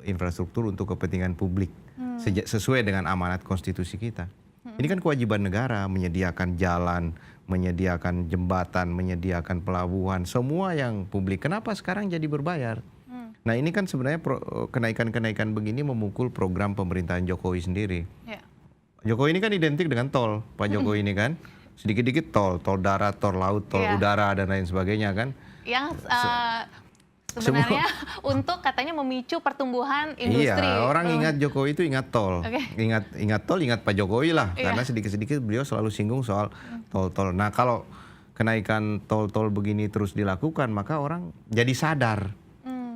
infrastruktur untuk kepentingan publik sesuai dengan amanat konstitusi kita. Ini kan kewajiban negara menyediakan jalan, menyediakan jembatan, menyediakan pelabuhan, semua yang publik. Kenapa sekarang jadi berbayar? Nah ini kan sebenarnya kenaikan-kenaikan begini memukul program pemerintahan Jokowi sendiri. Ya. Jokowi ini kan identik dengan tol, Pak Jokowi ini kan sedikit-dikit tol darat, tol laut, tol udara dan lain sebagainya kan. Yang sebenarnya untuk katanya memicu pertumbuhan industri. Iya, orang ingat Jokowi itu ingat tol, ingat tol, ingat Pak Jokowi lah, karena sedikit-sedikit beliau selalu singgung soal tol-tol. Nah kalau kenaikan tol-tol begini terus dilakukan, maka orang jadi sadar,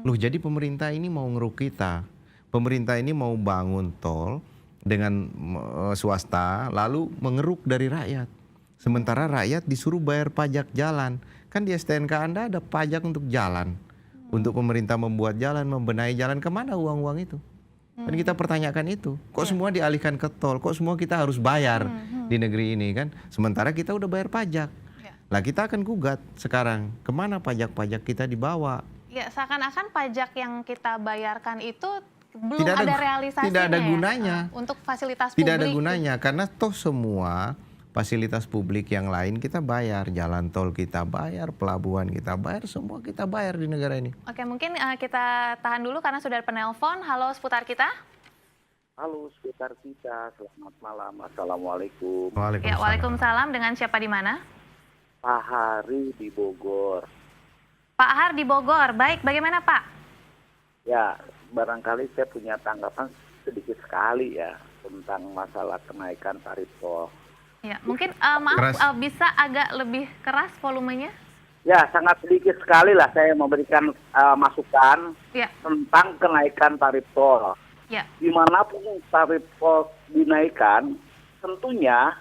loh jadi pemerintah ini mau ngeruk kita, pemerintah ini mau bangun tol dengan swasta lalu mengeruk dari rakyat. Sementara rakyat disuruh bayar pajak jalan. Kan di STNK Anda ada pajak untuk jalan. Untuk pemerintah membuat jalan, membenahi jalan, kemana uang-uang itu? Dan kita pertanyakan itu. Kok semua dialihkan ke tol? Kok semua kita harus bayar di negeri ini kan? Sementara kita udah bayar pajak. Lah kita akan gugat sekarang. Kemana pajak-pajak kita dibawa? Ya seakan-akan pajak yang kita bayarkan itu belum Tidak ada realisasinya. Tidak ada gunanya. Untuk fasilitas publik. Tidak ada gunanya karena toh semua fasilitas publik yang lain kita bayar, jalan tol kita bayar, pelabuhan kita bayar, semua kita bayar di negara ini. Oke, mungkin kita tahan dulu karena sudah ada penelpon. Halo seputar kita. Halo seputar kita, selamat malam, assalamualaikum. Ya, waalaikumsalam. Dengan siapa di mana? Pak Hari di Bogor. Pak Har di Bogor. Baik, bagaimana Pak? Ya, barangkali saya punya tanggapan sedikit sekali ya tentang masalah kenaikan tarif tol. Ya, mungkin maaf bisa agak lebih keras volumenya? Ya, sangat sedikit sekali lah saya memberikan masukan tentang kenaikan tarif tol. Ya. Dimanapun tarif tol dinaikkan, tentunya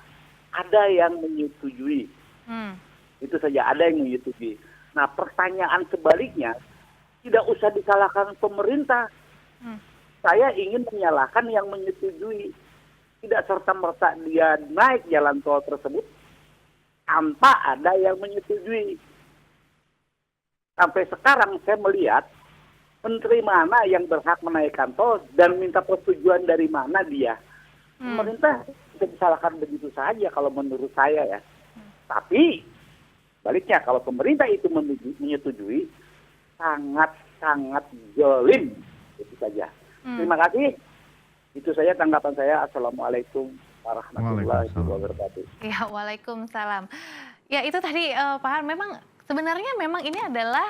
ada yang menyetujui. Itu saja, ada yang menyetujui. Nah, pertanyaan sebaliknya, tidak usah disalahkan pemerintah. Saya ingin menyalahkan yang menyetujui. Tidak serta-merta dia naik jalan tol tersebut tanpa ada yang menyetujui. Sampai sekarang saya melihat menteri mana yang berhak menaikkan tol dan minta persetujuan dari mana dia. Pemerintah tidak disalahkan begitu saja kalau menurut saya ya. Tapi baliknya kalau pemerintah itu menyetujui sangat-sangat jolim. Itu saja. Terima kasih. Itu saja tanggapan saya. Assalamualaikum warahmatullahi wabarakatuh. Ya, waalaikumsalam. Ya itu tadi Pak Har, memang sebenarnya memang ini adalah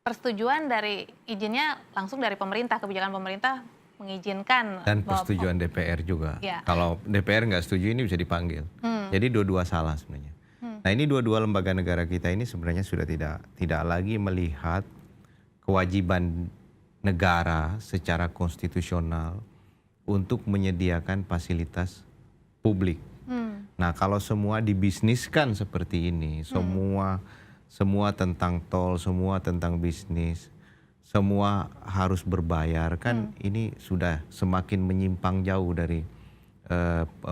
persetujuan dari izinnya langsung dari pemerintah, kebijakan pemerintah mengizinkan. Dan persetujuan DPR juga. Ya. Kalau DPR nggak setuju ini bisa dipanggil. Jadi dua-dua salah sebenarnya. Nah ini dua-dua lembaga negara kita ini sebenarnya sudah tidak lagi melihat kewajiban negara secara konstitusional untuk menyediakan fasilitas publik. Nah, kalau semua dibisniskan seperti ini, semua tentang tol, semua tentang bisnis, semua harus berbayar kan ini sudah semakin menyimpang jauh dari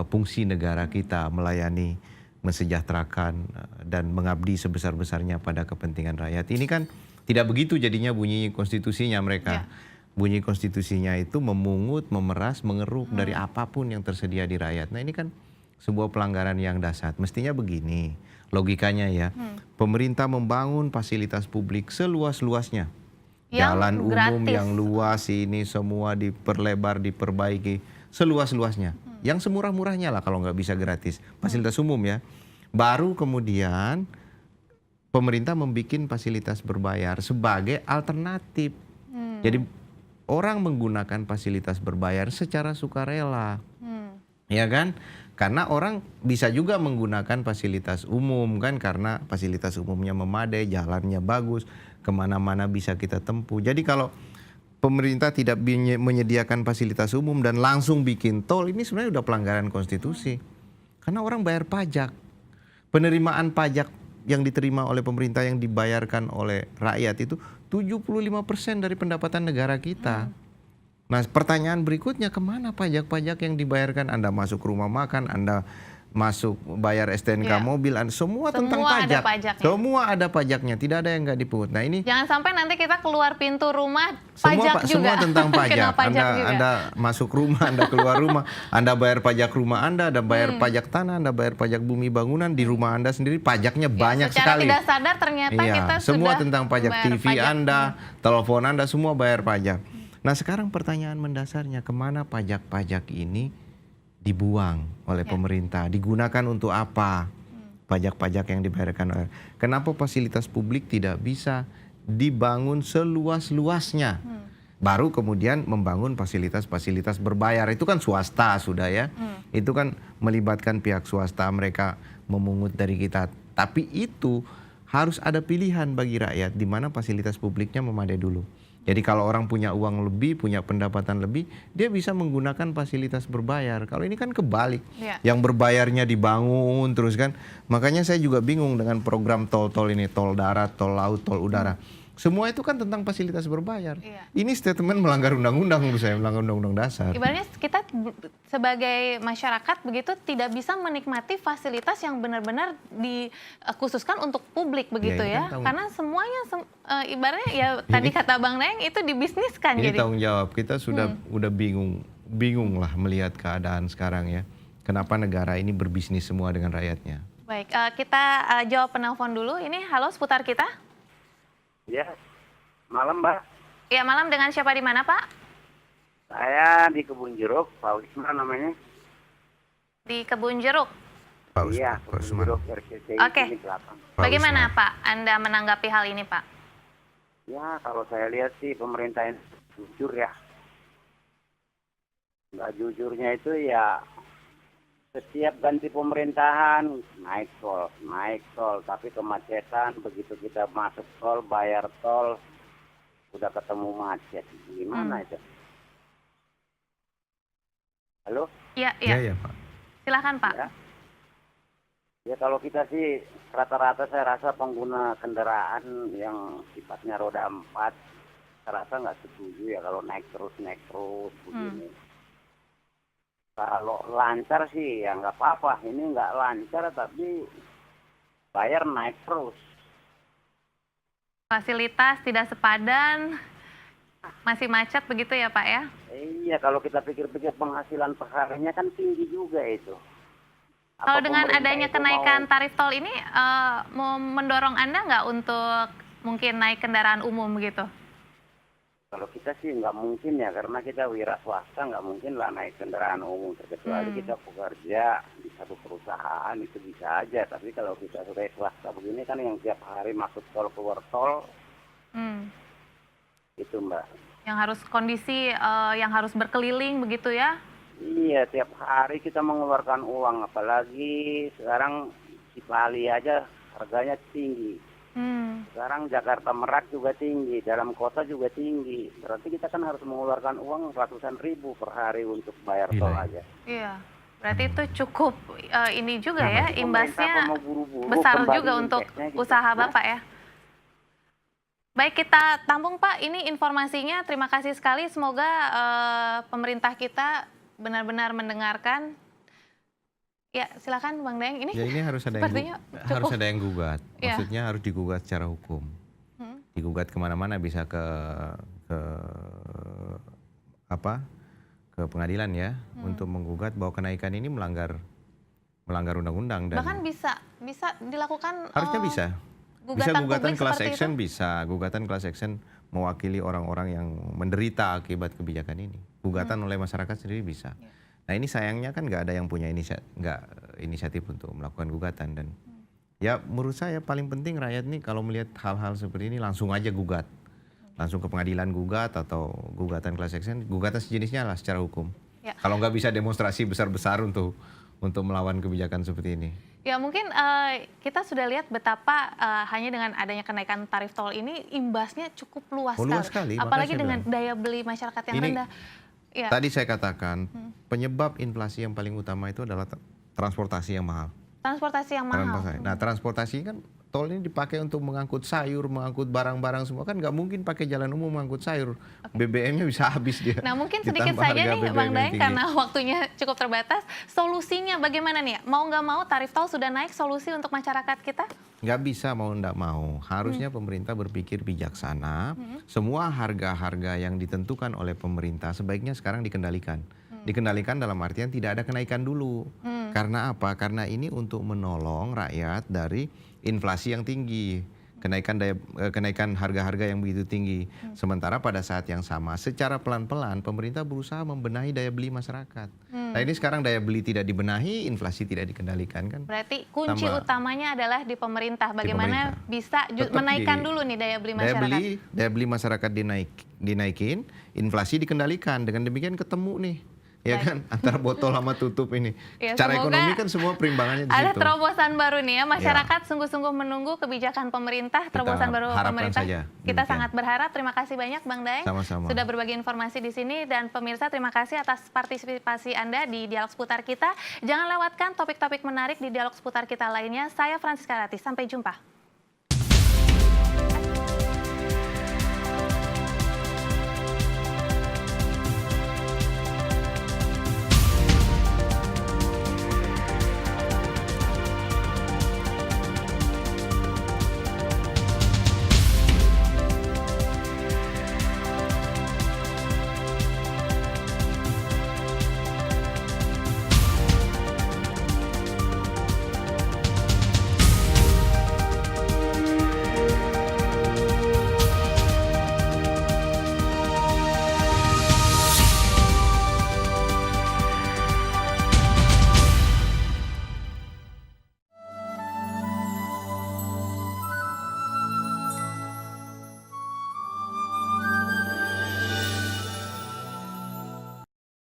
fungsi negara kita melayani, mensejahterakan dan mengabdi sebesar-besarnya pada kepentingan rakyat. Ini kan tidak begitu jadinya bunyi konstitusinya mereka. Bunyi konstitusinya itu memungut, memeras, mengeruk dari apapun yang tersedia di rakyat. Nah ini kan sebuah pelanggaran yang dasar. Mestinya begini logikanya ya. Pemerintah membangun fasilitas publik seluas-luasnya. Jalan umum yang luas ini semua diperlebar, diperbaiki seluas-luasnya. Yang semurah-murahnya lah kalau nggak bisa gratis. Fasilitas umum ya. Baru kemudian pemerintah membuat fasilitas berbayar sebagai alternatif. Jadi orang menggunakan fasilitas berbayar secara sukarela. Ya kan? Karena orang bisa juga menggunakan fasilitas umum kan karena fasilitas umumnya memadai, jalannya bagus, kemana-mana bisa kita tempuh. Jadi kalau pemerintah tidak menyediakan fasilitas umum dan langsung bikin tol, ini sebenarnya udah pelanggaran konstitusi. Karena orang bayar pajak. Penerimaan pajak yang diterima oleh pemerintah yang dibayarkan oleh rakyat itu 75% dari pendapatan negara kita. Nah, pertanyaan berikutnya, kemana pajak-pajak yang dibayarkan? Anda masuk rumah makan, Anda masuk bayar STNK mobil, semua tentang pajak. Ada pajaknya. Semua ada pajaknya, tidak ada yang nggak dipungut. Nah, ini Jangan sampai nanti kita keluar pintu rumah pajak juga. semua tentang Kena pajak. pajak juga. Anda masuk rumah, Anda keluar rumah, Anda bayar pajak rumah Anda bayar pajak tanah, Anda bayar pajak bumi bangunan di rumah Anda sendiri, pajaknya banyak secara sekali. tidak sadar ternyata kita semua sudah tentang pajak. bayar TV pajak. Anda, telepon Anda, semua bayar pajak. Nah, sekarang pertanyaan mendasarnya, kemana pajak-pajak ini dibuang oleh pemerintah? Digunakan untuk apa? Pajak-pajak yang dibayarkan oleh... Kenapa fasilitas publik tidak bisa dibangun seluas-luasnya? Baru kemudian membangun fasilitas-fasilitas berbayar. Itu kan swasta sudah ya. Itu kan melibatkan pihak swasta, mereka memungut dari kita. Tapi itu harus ada pilihan bagi rakyat di mana fasilitas publiknya memadai dulu. Jadi kalau orang punya uang lebih, punya pendapatan lebih, dia bisa menggunakan fasilitas berbayar. Kalau ini kan kebalik, yang berbayarnya dibangun terus kan. Makanya saya juga bingung dengan program tol-tol ini, tol darat, tol laut, tol udara. Semua itu kan tentang fasilitas berbayar. Ini statement melanggar undang-undang menurut saya, melanggar undang-undang dasar. Ibaratnya kita sebagai masyarakat begitu tidak bisa menikmati fasilitas yang benar-benar dikhususkan untuk publik begitu ya. Karena semuanya ibaratnya ya tadi kata Bang Neng itu dibisniskan. Ini jadi tanggung jawab. Kita sudah bingung lah melihat keadaan sekarang ya. Kenapa negara ini berbisnis semua dengan rakyatnya? Baik, kita jawab penelpon dulu. Ini halo seputar kita. Ya, malam Mbak. Ya, malam, dengan siapa di mana Pak? Saya di Kebun Jeruk, Pak Wisma namanya. Di Kebun Jeruk. Iya, Pak Kebun Usman. Jeruk RCTI Oke. Klinik 8. Bagaimana Pak Anda menanggapi hal ini Pak? Ya, kalau saya lihat sih pemerintah ini jujur ya. Nggak jujurnya itu ya setiap ganti pemerintahan naik tol, tapi kemacetan begitu kita masuk tol, bayar tol, udah ketemu macet. Gimana itu? Halo? Iya, Ya, Pak. Silakan Pak. Ya kalau kita sih rata-rata saya rasa pengguna kendaraan yang sifatnya roda 4, saya rasa nggak setuju ya kalau naik terus begini. Kalau lancar sih ya nggak apa-apa. Ini nggak lancar tapi bayar naik terus. Fasilitas tidak sepadan, masih macet begitu ya Pak ya? Iya, kalau kita pikir-pikir penghasilan per harinya kan tinggi juga itu. Kalau dengan pemerintah adanya itu kenaikan mau- tarif tol ini mau mendorong Anda nggak untuk mungkin naik kendaraan umum gitu? Kalau kita sih nggak mungkin ya, karena kita wira swasta nggak mungkin lah naik kendaraan umum. Kecuali kita bekerja di satu perusahaan itu bisa aja. Tapi kalau kita sudah swasta begini kan yang tiap hari masuk tol keluar tol, itu Mbak. Yang harus kondisi yang harus berkeliling begitu ya? Iya, tiap hari kita mengeluarkan uang. Apalagi sekarang Cipali aja harganya tinggi. Sekarang Jakarta Merak juga tinggi, dalam kota juga tinggi. Berarti kita kan harus mengeluarkan uang ratusan ribu per hari untuk bayar tol aja. Iya, berarti itu cukup ini juga ya, Pemerintah imbasnya mau buru-buru besar kembali juga untuk indeksnya gitu. usaha Bapak ya. Baik, kita tampung Pak, ini informasinya. Terima kasih sekali, semoga pemerintah kita benar-benar mendengarkan. Ya, silakan Bang Daeng. Ini Ya, ini harus ada yang gugat. Maksudnya harus digugat secara hukum. Digugat kemana-mana, bisa ke pengadilan ya, untuk menggugat bahwa kenaikan ini melanggar undang-undang dan bahkan bisa dilakukan harusnya bisa gugatan gugatan publik class seperti action, itu? bisa gugatan class action mewakili orang-orang yang menderita akibat kebijakan ini. Gugatan oleh masyarakat sendiri bisa. Nah, ini sayangnya kan nggak ada yang punya inisiatif untuk melakukan gugatan. Dan ya menurut saya paling penting rakyat nih kalau melihat hal-hal seperti ini langsung aja gugat. Langsung ke pengadilan gugat atau gugatan class action, gugatan sejenisnya lah secara hukum. Kalau nggak bisa demonstrasi besar-besar untuk melawan kebijakan seperti ini. Ya mungkin kita sudah lihat betapa hanya dengan adanya kenaikan tarif tol ini imbasnya cukup luas sekali. Apalagi dengan daya beli masyarakat yang rendah. Ya. Tadi saya katakan penyebab inflasi yang paling utama itu adalah transportasi yang mahal. Transportasi yang mahal. Nah, transportasi kan tol ini dipakai untuk mengangkut sayur, mengangkut barang-barang semua, kan nggak mungkin pakai jalan umum mengangkut sayur. BBM-nya bisa habis dia. Nah mungkin sedikit Ditambah saja harga nih BBM Bang yang Daeng tinggi. karena waktunya cukup terbatas. Solusinya bagaimana nih? Mau nggak mau tarif tol sudah naik, solusi untuk masyarakat kita? Nggak bisa mau nggak mau. Harusnya pemerintah berpikir bijaksana. Semua harga-harga yang ditentukan oleh pemerintah sebaiknya sekarang dikendalikan. Dikendalikan dalam artian tidak ada kenaikan dulu. Karena apa? Karena ini untuk menolong rakyat dari inflasi yang tinggi. Kenaikan harga-harga yang begitu tinggi. Sementara pada saat yang sama secara pelan-pelan pemerintah berusaha membenahi daya beli masyarakat. Nah ini sekarang daya beli tidak dibenahi, inflasi tidak dikendalikan kan. Berarti kunci Tambah. utamanya adalah di pemerintah. Bagaimana pemerintah. bisa Tetap menaikkan dulu nih daya beli masyarakat. Daya beli masyarakat dinaikin, inflasi dikendalikan. Dengan demikian ketemu nih. Ya kan, antara botol sama tutup ini. Ya, Secara semoga ekonomi kan semua perimbangannya di Ada situ. terobosan baru nih ya, masyarakat sungguh-sungguh menunggu kebijakan pemerintah, terobosan baru harapkan pemerintah. saja, Kita demikian. sangat berharap. Terima kasih banyak Bang Daeng Sama-sama. sudah berbagi informasi di sini, dan pemirsa terima kasih atas partisipasi Anda di Dialog Seputar Kita. Jangan lewatkan topik-topik menarik di Dialog Seputar Kita lainnya. Saya Francisca Rati, sampai jumpa.